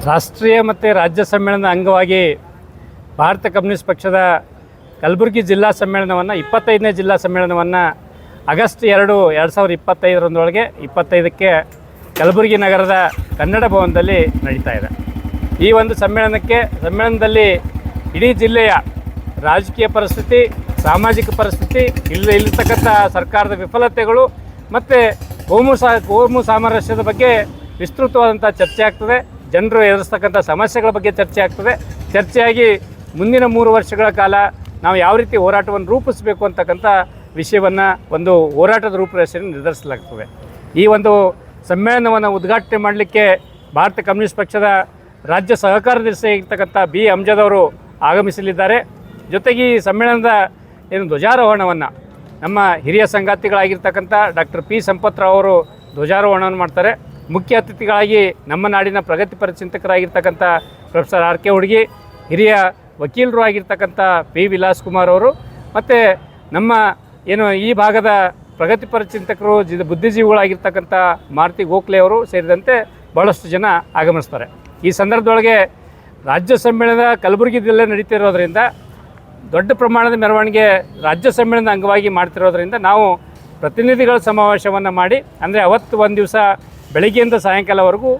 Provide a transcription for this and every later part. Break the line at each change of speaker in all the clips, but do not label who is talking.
ರಾಷ್ಟ್ರೀಯ ಮತ್ತು ರಾಜ್ಯ ಸಮ್ಮೇಳನದ ಅಂಗವಾಗಿ ಭಾರತ ಕಮ್ಯುನಿಸ್ಟ್ ಪಕ್ಷದ ಕಲಬುರಗಿ ಜಿಲ್ಲಾ ಸಮ್ಮೇಳನವನ್ನು 25ನೇ ಜಿಲ್ಲಾ ಸಮ್ಮೇಳನವನ್ನು ಆಗಸ್ಟ್ 2, 2025 25ಕ್ಕೆ ಕಲಬುರಗಿ ನಗರದ ಕನ್ನಡ ಭವನದಲ್ಲಿ ನಡೀತಾ ಇದೆ. ಈ ಒಂದು ಸಮ್ಮೇಳನದಲ್ಲಿ ಇಡೀ ಜಿಲ್ಲೆಯ ರಾಜಕೀಯ ಪರಿಸ್ಥಿತಿ, ಸಾಮಾಜಿಕ ಪರಿಸ್ಥಿತಿ, ಇಲ್ಲಿರ್ತಕ್ಕಂಥ ಸರ್ಕಾರದ ವಿಫಲತೆಗಳು ಮತ್ತು ಕೋಮು ಸಾಮರಸ್ಯದ ಬಗ್ಗೆ ವಿಸ್ತೃತವಾದಂಥ ಚರ್ಚೆ ಆಗ್ತದೆ. ಜನರು ಎದುರಿಸ್ತಕ್ಕಂಥ ಸಮಸ್ಯೆಗಳ ಬಗ್ಗೆ ಚರ್ಚೆ ಆಗ್ತದೆ. ಚರ್ಚೆಯಾಗಿ ಮುಂದಿನ 3 ವರ್ಷಗಳ ಕಾಲ ನಾವು ಯಾವ ರೀತಿ ಹೋರಾಟವನ್ನು ರೂಪಿಸಬೇಕು ಅಂತಕ್ಕಂಥ ವಿಷಯವನ್ನು ಒಂದು ಹೋರಾಟದ ರೂಪುರೇಷೆಯನ್ನು ನಿರ್ಧರಿಸಲಾಗ್ತದೆ. ಈ ಒಂದು ಸಮ್ಮೇಳನವನ್ನು ಉದ್ಘಾಟನೆ ಮಾಡಲಿಕ್ಕೆ ಭಾರತ ಕಮ್ಯುನಿಸ್ಟ್ ಪಕ್ಷದ ರಾಜ್ಯ ಸಹಕಾರ್ಯದರ್ಶಿ ಆಗಿರ್ತಕ್ಕಂಥ ಬಿ ಅಮ್ಜದ್ ಅವರು ಆಗಮಿಸಲಿದ್ದಾರೆ. ಜೊತೆಗೆ ಈ ಸಮ್ಮೇಳನದ ಧ್ವಜಾರೋಹಣವನ್ನು ನಮ್ಮ ಹಿರಿಯ ಸಂಗಾತಿಗಳಾಗಿರ್ತಕ್ಕಂಥ ಡಾಕ್ಟರ್ ಪಿ ಸಂಪತ್ರಾವ್ ಅವರು ಧ್ವಜಾರೋಹಣವನ್ನು ಮಾಡ್ತಾರೆ. ಮುಖ್ಯ ಅತಿಥಿಗಳಾಗಿ ನಮ್ಮ ನಾಡಿನ ಪ್ರಗತಿಪರ ಚಿಂತಕರಾಗಿರ್ತಕ್ಕಂಥ ಪ್ರೊಫೆಸರ್ ಆರ್ ಕೆ ಹುಡುಗಿ, ಹಿರಿಯ ವಕೀಲರು ಆಗಿರ್ತಕ್ಕಂಥ ಪಿ ವಿಲಾಸ್ ಕುಮಾರ್ ಅವರು, ಮತ್ತು ನಮ್ಮ ಈ ಭಾಗದ ಪ್ರಗತಿಪರ ಚಿಂತಕರು ಬುದ್ಧಿಜೀವಿಗಳಾಗಿರ್ತಕ್ಕಂಥ ಮಾರುತಿ ಗೋಖಲೆ ಅವರು ಸೇರಿದಂತೆ ಭಾಳಷ್ಟು ಜನ ಆಗಮಿಸ್ತಾರೆ. ಈ ಸಂದರ್ಭದೊಳಗೆ ರಾಜ್ಯ ಸಮ್ಮೇಳನ ಕಲಬುರಗಿ ಜಿಲ್ಲೆ ನಡೀತಿರೋದ್ರಿಂದ ದೊಡ್ಡ ಪ್ರಮಾಣದ ಮೆರವಣಿಗೆ ರಾಜ್ಯ ಸಮ್ಮೇಳನದ ಅಂಗವಾಗಿ ಮಾಡ್ತಿರೋದ್ರಿಂದ ನಾವು ಪ್ರತಿನಿಧಿಗಳ ಸಮಾವೇಶವನ್ನು ಮಾಡಿ, ಅಂದರೆ ಅವತ್ತು ಒಂದು ದಿವಸ ಬೆಳಗ್ಗೆಯಿಂದ ಸಾಯಂಕಾಲವರೆಗೂ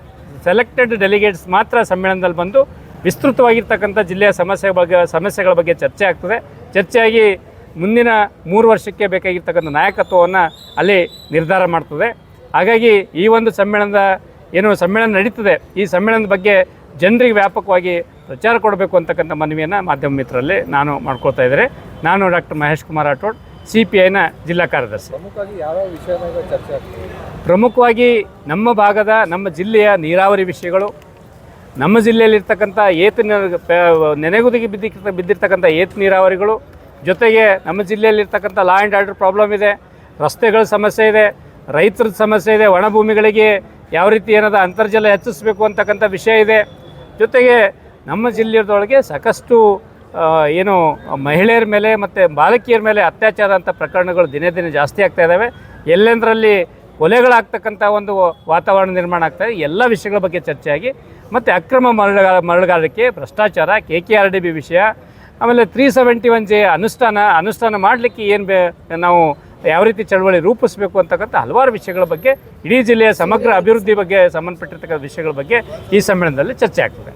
ಸೆಲೆಕ್ಟೆಡ್ ಡೆಲಿಗೇಟ್ಸ್ ಮಾತ್ರ ಸಮ್ಮೇಳನದಲ್ಲಿ ಬಂದು ವಿಸ್ತೃತವಾಗಿರ್ತಕ್ಕಂಥ ಜಿಲ್ಲೆಯ ಸಮಸ್ಯೆಗಳ ಬಗ್ಗೆ ಚರ್ಚೆ ಆಗ್ತದೆ. ಚರ್ಚೆಯಾಗಿ ಮುಂದಿನ 3 ವರ್ಷಕ್ಕೆ ಬೇಕಾಗಿರ್ತಕ್ಕಂಥ ನಾಯಕತ್ವವನ್ನು ಅಲ್ಲಿ ನಿರ್ಧಾರ ಮಾಡ್ತದೆ. ಹಾಗಾಗಿ ಈ ಒಂದು ಸಮ್ಮೇಳನ ನಡೀತದೆ, ಈ ಸಮ್ಮೇಳನದ ಬಗ್ಗೆ ಜನರಿಗೆ ವ್ಯಾಪಕವಾಗಿ ಪ್ರಚಾರ ಕೊಡಬೇಕು ಅಂತಕ್ಕಂಥ ಮನವಿಯನ್ನು ಮಾಧ್ಯಮ ಮಿತ್ರರಲ್ಲಿ ನಾನು ಮಾಡ್ಕೊಳ್ತಾ ಇದ್ದಾರೆ. ನಾನು ಡಾಕ್ಟರ್ ಮಹೇಶ್ ಕುಮಾರ್ ರಾಠೋಡ್, CPIನ ಜಿಲ್ಲಾ ಕಾರ್ಯದರ್ಶಿ. ಪ್ರಮುಖವಾಗಿ ನಮ್ಮ ಜಿಲ್ಲೆಯ ನೀರಾವರಿ ವಿಷಯಗಳು, ನಮ್ಮ ಜಿಲ್ಲೆಯಲ್ಲಿರ್ತಕ್ಕಂಥ ನೆನೆಗುದಿಗೆ ಬಿದ್ದಿರ್ತಕ್ಕಂಥ ನೀರಾವರಿಗಳು, ಜೊತೆಗೆ ನಮ್ಮ ಜಿಲ್ಲೆಯಲ್ಲಿರ್ತಕ್ಕಂಥ ಲಾ ಆ್ಯಂಡ್ ಆರ್ಡರ್ ಪ್ರಾಬ್ಲಮ್ ಇದೆ, ರಸ್ತೆಗಳ ಸಮಸ್ಯೆ ಇದೆ, ರೈತರ ಸಮಸ್ಯೆ ಇದೆ, ಒಣಭೂಮಿಗಳಿಗೆ ಯಾವ ರೀತಿ ಅಂತರ್ಜಲ ಹೆಚ್ಚಿಸಬೇಕು ಅಂತಕ್ಕಂಥ ವಿಷಯ ಇದೆ. ಜೊತೆಗೆ ನಮ್ಮ ಜಿಲ್ಲೆಯದೊಳಗೆ ಸಾಕಷ್ಟು ಮಹಿಳೆಯರ ಮೇಲೆ ಮತ್ತು ಬಾಲಕಿಯರ ಮೇಲೆ ಅತ್ಯಾಚಾರ ಅಂತ ಪ್ರಕರಣಗಳು ದಿನೇ ದಿನೇ ಜಾಸ್ತಿ ಆಗ್ತಾ ಇದ್ದಾವೆ. ಎಲ್ಲೆಂದರಲ್ಲಿ ಕೊಲೆಗಳಾಗ್ತಕ್ಕಂಥ ಒಂದು ವಾತಾವರಣ ನಿರ್ಮಾಣ ಆಗ್ತಾಯಿದೆ. ಎಲ್ಲ ವಿಷಯಗಳ ಬಗ್ಗೆ ಚರ್ಚೆಯಾಗಿ ಮತ್ತು ಅಕ್ರಮ ಮರಳುಗಾರಿಕೆ, ಭ್ರಷ್ಟಾಚಾರ, KKRDB ವಿಷಯ, ಆಮೇಲೆ 371J ಅನುಷ್ಠಾನ ಮಾಡಲಿಕ್ಕೆ ನಾವು ಯಾವ ರೀತಿ ಚಳವಳಿ ರೂಪಿಸಬೇಕು ಅಂತಕ್ಕಂಥ ಹಲವಾರು ವಿಷಯಗಳ ಬಗ್ಗೆ, ಇಡೀ ಜಿಲ್ಲೆಯ ಸಮಗ್ರ ಅಭಿವೃದ್ಧಿ ಬಗ್ಗೆ ಸಂಬಂಧಪಟ್ಟಿರ್ತಕ್ಕಂಥ ವಿಷಯಗಳ ಬಗ್ಗೆ ಈ ಸಮ್ಮೇಳನದಲ್ಲಿ ಚರ್ಚೆ ಆಗ್ತದೆ.